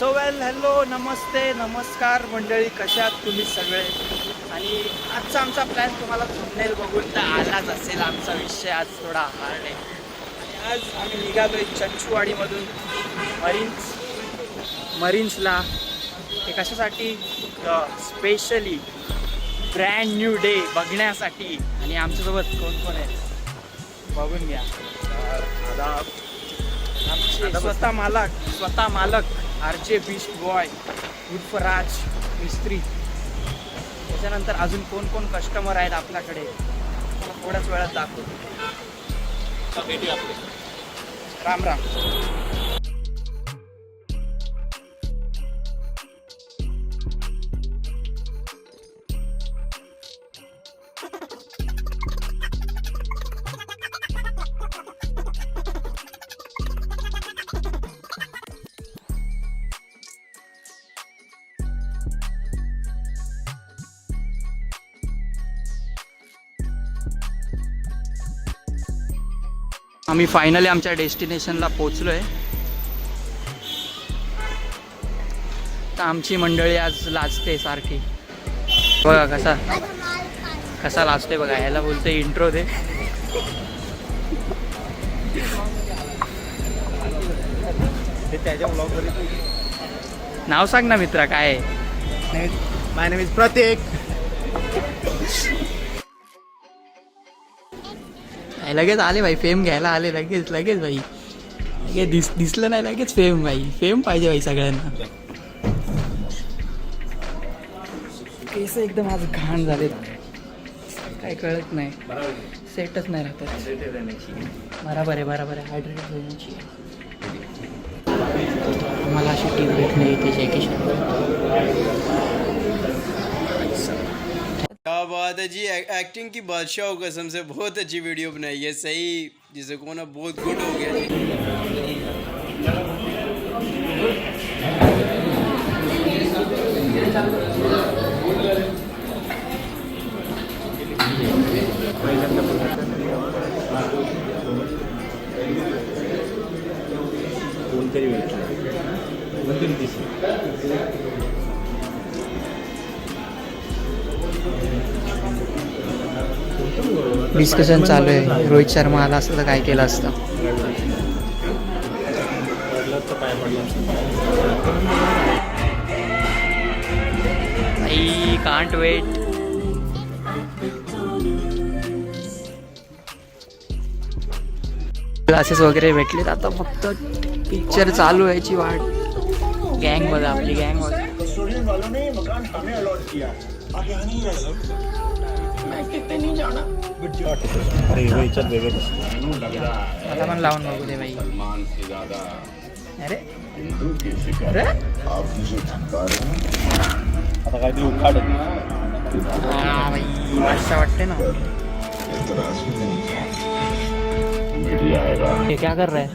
So well hello नमस्ते नमस्कार मंडळी, कशात तुम्ही सगळे. आणि आजचा आमचा प्लॅन तुम्हाला थंबनेल बघून तर आलाच असेल. आमचा विषय आज थोडा हार्ड आहे. आणि आज आम्ही निघालो आहे चंचुवाडीमधून मरीन्सला. हे कशासाठी? स्पेशली ब्रँड न्यू डे बघण्यासाठी. आणि आमच्यासोबत कोण कोण आहे बघून घ्या. आमचे स्वतः मालक आरचे बीस्ट बॉय उर्फ राज मिस्त्री. त्याच्यानंतर अजून कोण कोण कस्टमर आहेत आपल्याकडे थोड्याच वेळात दाखवतो. राम राम. आम्ही फायनली आमच्या डेस्टिनेशनला पोचलो आहे. तर आमची मंडळी आज लाजते सारखी. बघा कसा लाजते बघा. ह्याला बोलते इंट्रो दे. नाव सांग ना मित्रा, काय आहे? माय नेम इज प्रतीक. लगेच आले भाई, फेम घ्यायला आले लगेच भाई. लगेच दिसलं नाही लगेच फेम भाई. फेम पाहिजे भाई सगळ्यांना. केस एकदम आज घाण झाले, काय कळत नाही, सेटच नाही राहतात. बराबर आहे हायड्रेटेड होण्याची. मला अशी टीप भेटली इथे जॅकेशन. क्या बात है जी. एक्टिंग की बादशाह हो, कसम से बहुत अच्छी वीडियो बनाई है. सही जिसे को ना बहुत गुड हो गया जी. डिस्कशन चालू आहे. रोहित शर्मा आला असतं तर काय केलं असतं. I can't weight. क्लासेस वगैरे भेटलेत. आता फक्त पिक्चर चालू व्हायची वाट. गँग बघा, आपली गँग बघा. आता पण लावून बघू दे भाई. अरे आता काय ते उखाड भाई अच्छा वाटते ना. ये क्या कर रहा है?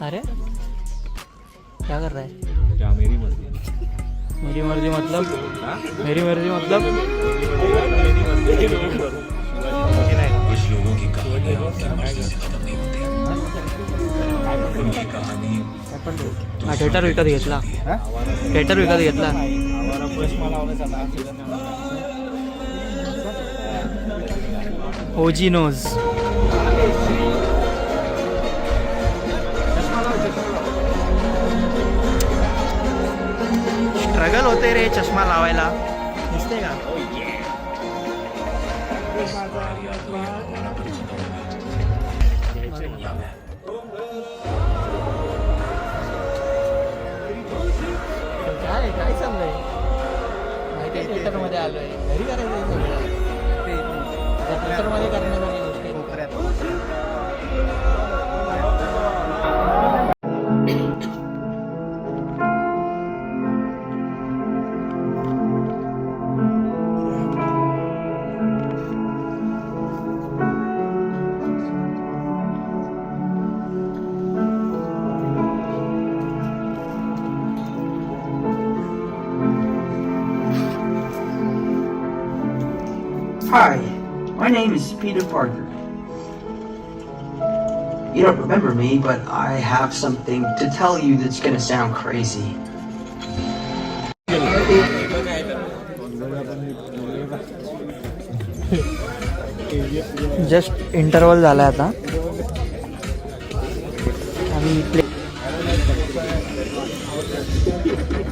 अरे क्या कर रहा है? क्या मेरी मर्जी. मेरी मर्जी मतलब मेरी मर्जी मतलब कुछ लोगों की कहानियां खत्म नहीं होती. उनकी कहानी थिएटर विकत घेतला. ओजी नोज. स्ट्रगल होते रे चष्मा लावायला. दिसते का? काय चाललंय माहिती आहे? थिएटरमध्ये आलोय. घरी करायचं सगळं. थिएटरमध्ये करण्यासाठी गोष्टी. Hi, my name is Peter Parker. You don't remember me, but I have something to tell you that's gonna sound crazy. Just interval झाला आता आम्ही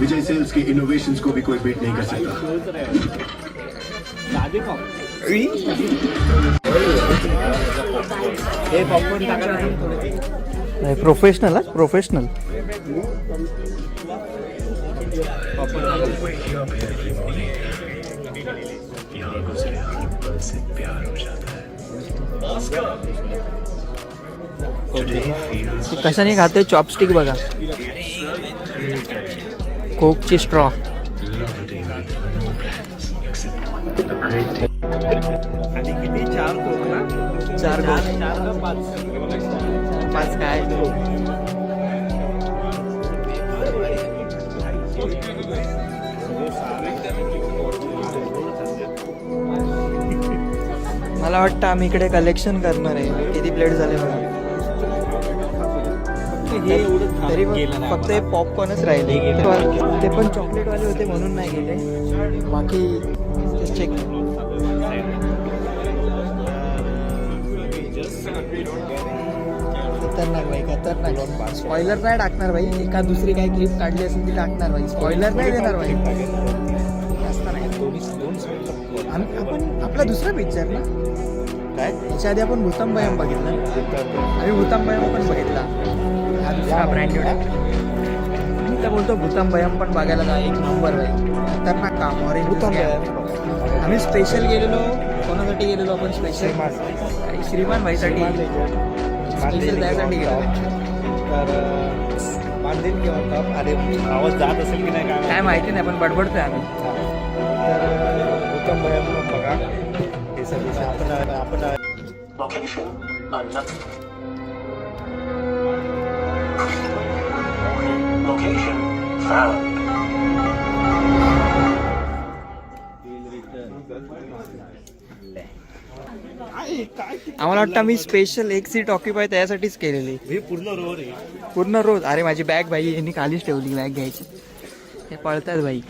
विजय सेल्स के इनोवेशंस को भी कोई बीट नहीं कर सकता। प्रोफेशनल प्रोफेशनल कशाने खाते चॉपस्टिक बघा कोकची स्ट्रॉ चार पाच काय मला वाटतं आम्ही इकडे कलेक्शन करणार आहे किती प्लेट झाले बघा तरी फक्त हे पॉपकॉर्नच राहिले ते पण चॉकलेटवाले होते म्हणून नाही गेले बाकी चेक खतरनाक भाई खतरनाक स्पॉइलर नाही टाकणार भाई एका दुसरी काही क्लिप काढली असेल ती टाकणार भाई स्पॉइलर नाही देणार भाई जास्त नाही आपण आपला दुसरा पिक्चर ना काय याच्या आधी आपण भूतंबयम बघितला आम्ही भूतंबयम पण बघितला हा दुसरा ब्रँडेड मी तर बोलतो भूतंबयम पण बघायला जा एक नंबर भाई खतरनाक काम और आम्ही स्पेशल गेलेलो कोणासाठी गेलेलो आपण स्पेशल श्रीमान भाईसाठी स्पेशल त्यासाठी गेलो तर बांधील किंवा अरे आवाज जात असेल की नाही काय माहिती नाही पण बडबडतोय आम्ही तर उत्तम भयान बघा हे सगळे आपण आम्हाला वाटतं मी स्पेशल एक सीट ऑक्युपाय त्यासाठीच केलेली पूर्ण रोज अरे माझी बॅग भाई यांनी खालीच ठेवली बॅग घ्यायची हे पळतात भाई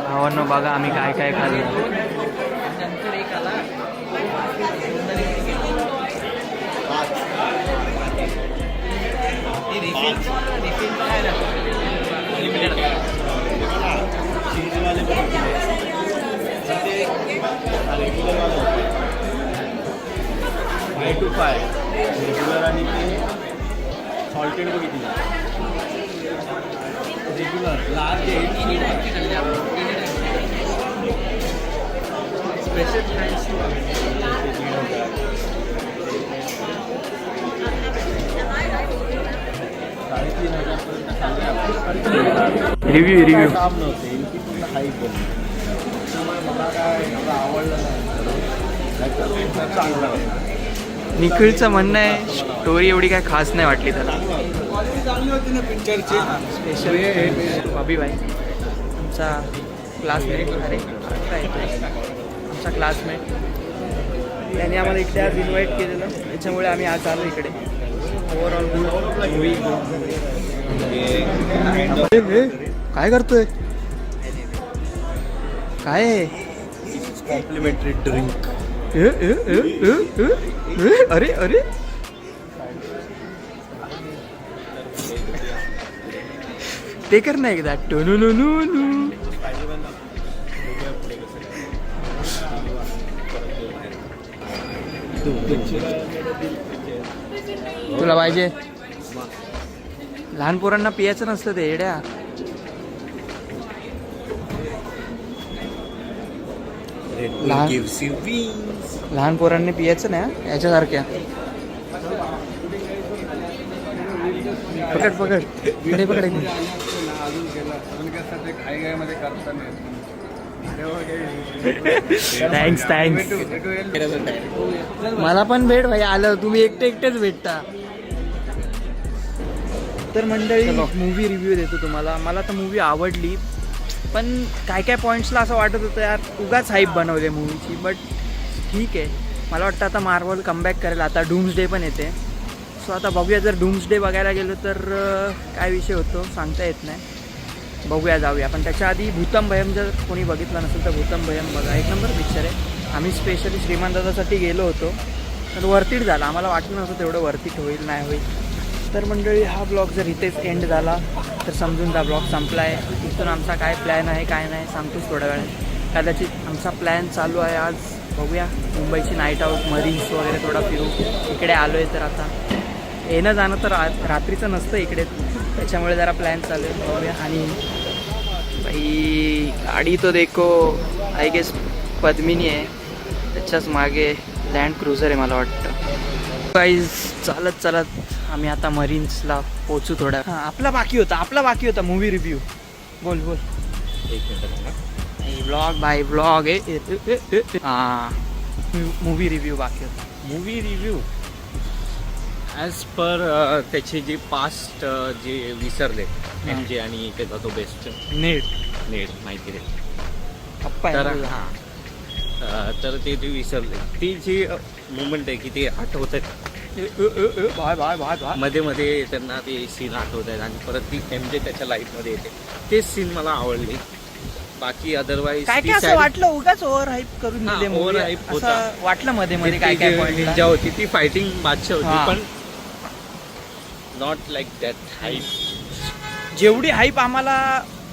भावांनो बघा आम्ही काय काय खाल्लं फाय टू फाय रेग्युलर आणि ते सॉल्टेड बघितली रेग्युलर लार्ज रिव्ह्यू काम नव्हते इतकी पूर्ण हाईप बनली त्यामुळे मला काय एवढं आवडलं नाही चांगलं होतं निखिलचं म्हणणं आहे स्टोरी एवढी काय खास नाही वाटली त्याला चांगली होती ना पिक्चरची स्पेशल अभिभाई आमचा क्लासमेट अरे आत्ता येतो आमचा क्लासमेट त्यांनी आम्हाला इकडे आज इन्व्हाइट केलेलं त्याच्यामुळे आम्ही आज आलो इकडे ओव्हरऑल गुड मूवी काय करतोय काय कॉम्प्लिमेंटरी ड्रिंक अरे अरे ते कर ना एकदा टोनू नु नु नु तुला पाहिजे लहान पोरांना पियाचं नसतं ते येड्या लहान पोरांनी पियाचं ना याच्यासारख्या पकड पकड इकडे पकड थँक्स थँक्स मला पण भेट भाई आलं तुम्ही एकटेच भेटता तर मंडळी मूवी रिव्ह्यू देतो तुम्हाला मला तर मूवी आवडली पण काय काय पॉईंट्सला असं वाटत होतं यार उगाच हाईप बनवली मूवीची बट ठीक आहे मला वाटतं आता मार्वल कमबॅक करेल आता डूम्सडे पण येते सो आता बघूया जर डूम्सडे बघायला गेलो तर काय विषय होतो सांगता येत नाही बघूया जाऊया. पण त्याच्या आधी भूतम भयम जर कोणी बघितलं नसेल तर भूतम भयम बघा, एक नंबर पिक्चर आहे. आम्ही स्पेशली श्रीमंतासाठी गेलो होतो, तर वरतीट झाला. आम्हाला वाटलं नव्हतं तेवढं वरतीट होईल नाही होईल. तर मंडळी हा ब्लॉग जर इथेच एंड झाला तर समजून जा ब्लॉग संपला आहे. इथून आमचा काय प्लॅन आहे काय नाही सांगतोच थोड्या वेळात. कदाचित आमचा प्लॅन चालू आहे आज, बघूया. मुंबईची नाईट आऊट, मरीन्स वगैरे थोडा फिरू. इकडे आलो आहे तर आता येणं जाणं तर रात्रीचं नसतं इकडे, त्याच्यामुळे जरा प्लॅन चालू आहे, बघूया. आणि बाई गाडी तो देखो, आय गेस पद्मिनी आहे, त्याच्याच मागे लँड क्रुझर आहे मला वाटतं. गाईज चालत चालत आम्ही आता मरीन्सला पोचू थोड्या. हां आपला बाकी होता मूवी रिव्ह्यू. बोल ब्लॉग बाय ब्लॉग हां मूवी रिव्ह्यू बाकी होता. मूवी रिव्ह्यू ॲज पर त्याचे जे पास्ट जे विसरले MJ आणि त्याचा तो बेस्ट नेट माहिती रे तर हां तर ते विसरले. ती जी मुवमेंट आहे की ते आठवत आहेत मध्ये मध्ये त्यांना ते सीन आठवत आहेत आणि परत ती MJ त्याच्या लाईफमध्ये येते. तेच सीन मला आवडले. बाकी अदरवाईज काय काय असं वाटलं उगाच ओव्हर हाईप करून दिले movie. ओव्हर हाईप होता. असं वाटलं मध्ये मध्ये काय काय point ला. निंजा होती ती फायटिंग बादशाह हां. होती, पण नॉट लाईक दॅट हाईप. जेवढी हाईप आम्हाला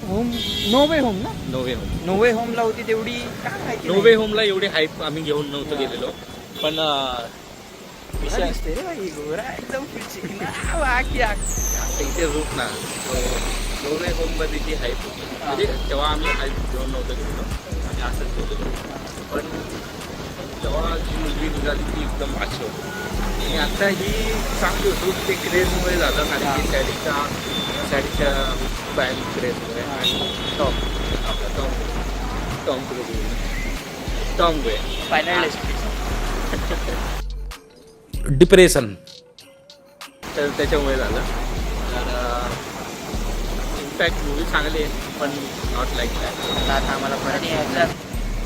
नो वे होम ना, नोवे होम नो वे होमला होती तेवढी काय माहिती नाही. नोवे होमला एवढी हाईप आम्ही घेऊन नव्हतो गेलेलो, पण कसा दिसतोय रे बाई, गोरा एकदम चिकना, बाकी इथे रूप ना नोवे होममध्ये जी हाईप होती म्हणजे तेव्हा आम्ही हाईप घेऊन नव्हतो गेलेलो, आम्ही असंच गेलेलो. पण तेव्हा जी मुलगी निघाली ती एकदम बादशाह होती. आणि आता ही चांगली होती, ते क्रेजमुळे झालं कारण की सॅडीच्या बँड क्रेजमुळे. आणि टॉम वे फायनल डिप्रेशन तर त्याच्यामुळे झालं. तर इनफॅक्ट मूवी चांगली आहे पण नॉट लाईक दॅट. आता आम्हाला परत यायचं,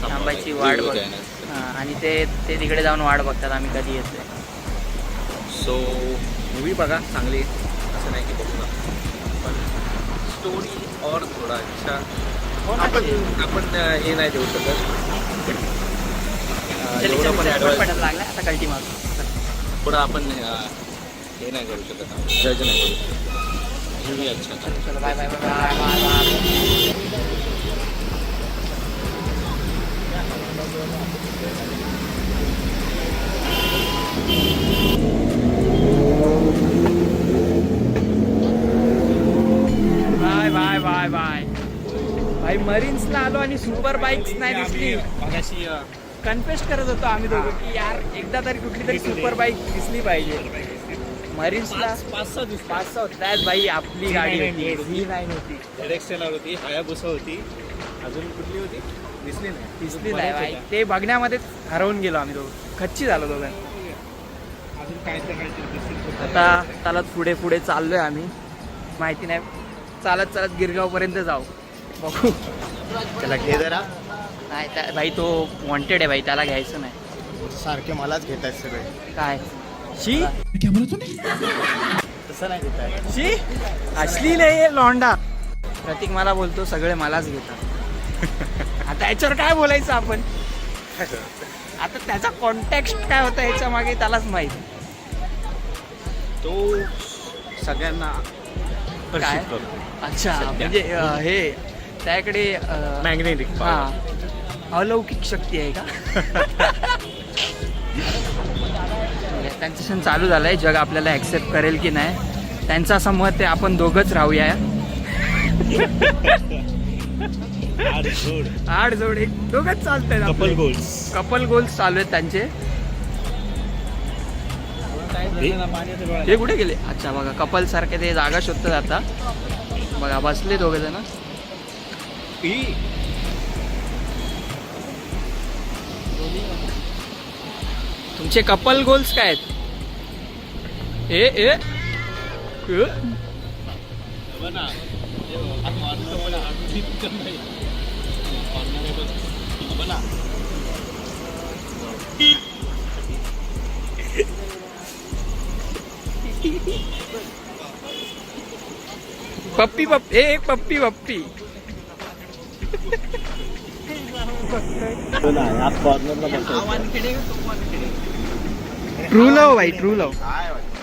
थांबायची वाट बघ. हां, आणि ते तिकडे जाऊन वाट बघतात आम्ही कधी येतोय. सो मूवी बघा चांगली आहे, असं नाही की बघू नका, पण स्टोरी और थोडा अच्छा आपण हे नाही देऊ शकत. एवढं पण advance पडायला लागला आता कल्टी मारून. थोडं आपण हे नाही करू शकत, जज नाही करू शकत. मूवी अच्छा चलो bye bye bye bye. Bye bye bye bye. भाई मरीन्सला आलो आणि सुपर बाईक्स नाही दिसली. मगाशी कन्फेस्ट करत होतो आम्ही दोघं की यार एकदा तरी कुठली तरी सुपर बाईक दिसली पाहिजे. मरीन्सला 5-6 होत्यात भाई, आपली गाडी होती, V9 होती, ZX-10 होती, हायाबुसा होती, अजून कुठली होती दिसली दिसली नाही भाई. ते बघण्यामध्ये हरवून गेलो आम्ही दोघं, खच्ची झालो दोघं. अजून काय आता चालत पुढे पुढे चाललोय आम्ही, माहिती नाही चालत चालत गिरगाव पर्यंत जाऊ, बघू. त्याला घे जरा. नाही त्या भाई तो वॉन्टेड आहे भाई, त्याला घ्यायचं नाही. सारखे मलाच घेत आहेत सगळे. काय शी तसं नाही घेत आहे. शी अश्लील आहे लॉन्डा. प्रतीक मला बोलतो सगळे मलाच घेतात. आता याच्यावर काय बोलायचं आपण, आता त्याचा कॉन्टॅक्ट काय होता याच्या मागे त्यालाच माहिती. तो सगळ्यांना काय आकर्षित करतो. अच्छा म्हणजे हे त्याकडे मॅग्नेटिक हां अलौकिक शक्ती आहे का. त्यांचं क्षण चालू झालं आहे, जग आपल्याला ॲक्सेप्ट करेल की नाही त्यांचं असं मत आहे. आपण दोघंच राहूया. आठ जोड एक दोघंच चालतंय. कपल गोल्स चालू आहेत त्यांचे. हे कुठे गेले. अच्छा बघा कपल सारखे ते जागा शोधतात आता. बघा बसले दोघे जण. तुमचे कपल गोल्स काय आहेत. पप्पी पप्पी एक पप्पी पप्पी तो नाही आज कॉर्नरला बसवतो. ट्रू लव भाई ट्रू लव काय वाटतं?